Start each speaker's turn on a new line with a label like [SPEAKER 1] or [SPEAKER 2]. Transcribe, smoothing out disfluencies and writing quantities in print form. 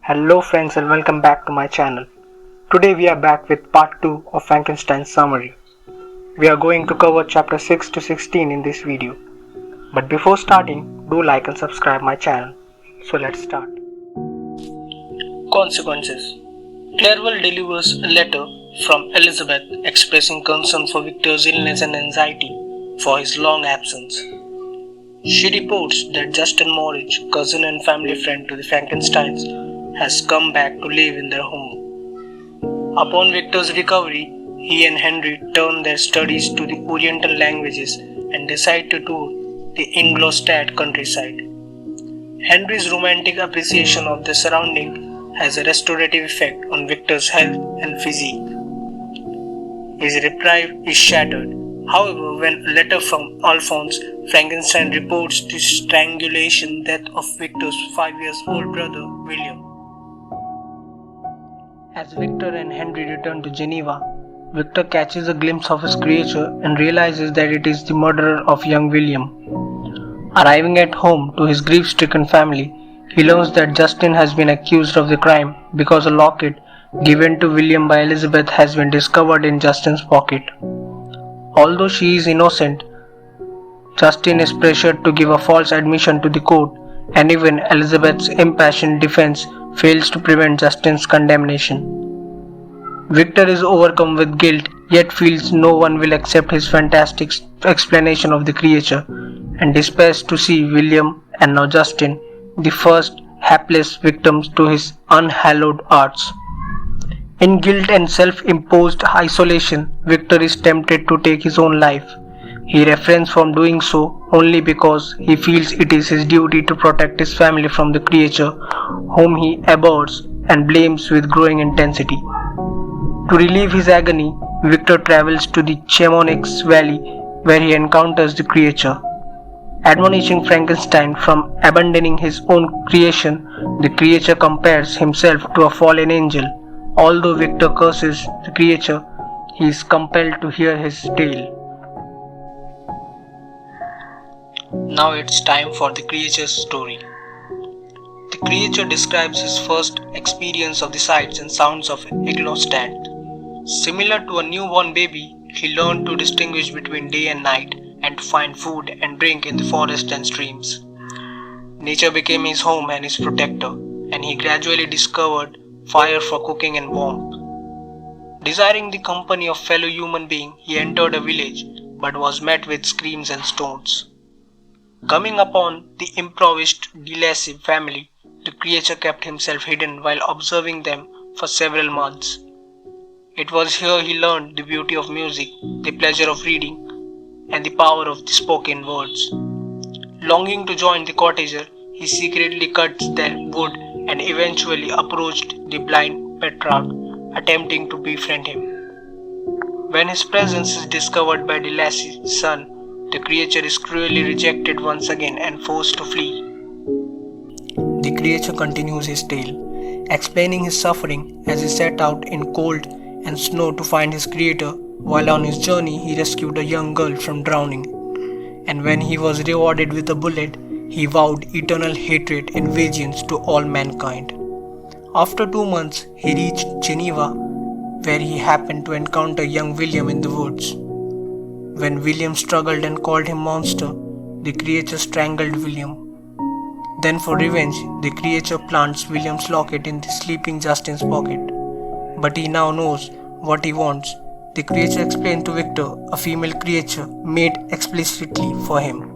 [SPEAKER 1] Hello friends and welcome back to my channel. Today we are back with part 2 of Frankenstein's summary. We are going to cover chapter 6 to 16 in this video. But before starting, do like and subscribe my channel. So let's start. Consequences. Clerval delivers a letter from Elizabeth expressing concern for Victor's illness and anxiety for his long absence. She reports that Justin Morridge, cousin and family friend to the Frankensteins, has come back to live in their home. Upon Victor's recovery, he and Henry turn their studies to the Oriental languages and decide to tour the Ingolstadt countryside. Henry's romantic appreciation of the surrounding has a restorative effect on Victor's health and physique. His reprieve is shattered. However, when a letter from Alphonse Frankenstein reports the strangulation death of Victor's 5-year-old brother William. As Victor and Henry return to Geneva, Victor catches a glimpse of his creature and realizes that it is the murderer of young William. Arriving at home to his grief-stricken family, he learns that Justin has been accused of the crime because a locket given to William by Elizabeth has been discovered in Justin's pocket. Although she is innocent, Justin is pressured to give a false admission to the court, and even Elizabeth's impassioned defense fails to prevent Justin's condemnation. Victor is overcome with guilt, yet feels no one will accept his fantastic explanation of the creature, and despairs to see William and now Justin, the first hapless victims to his unhallowed arts. In guilt and self-imposed isolation, Victor is tempted to take his own life. He refrains from doing so only because he feels it is his duty to protect his family from the creature whom he abhors and blames with growing intensity. To relieve his agony, Victor travels to the Chamonix Valley where he encounters the creature. Admonishing Frankenstein from abandoning his own creation, the creature compares himself to a fallen angel. Although Victor curses the creature, he is compelled to hear his tale. Now it's time for the creature's story. The creature describes his first experience of the sights and sounds of Ingolstadt. Similar to a newborn baby, he learned to distinguish between day and night and to find food and drink in the forest and streams. Nature became his home and his protector, and he gradually discovered fire for cooking and warmth. Desiring the company of fellow human beings, he entered a village, but was met with screams and stones. Coming upon the impoverished de Lacy family, the creature kept himself hidden while observing them for several months. It was here he learned the beauty of music, the pleasure of reading, and the power of the spoken words. Longing to join the cottager, he secretly cut their wood and eventually approached the blind Petrarch, attempting to befriend him. When his presence is discovered by de Lacy's son, the creature is cruelly rejected once again and forced to flee. The creature continues his tale, explaining his suffering as he set out in cold and snow to find his creator. While on his journey, he rescued a young girl from drowning, and when he was rewarded with a bullet, he vowed eternal hatred and vengeance to all mankind. After 2 months, he reached Geneva, where he happened to encounter young William in the woods. When William struggled and called him monster, the creature strangled William. Then for revenge, the creature plants William's locket in the sleeping Justin's pocket. But he now knows what he wants. The creature explained to Victor, a female creature made explicitly for him.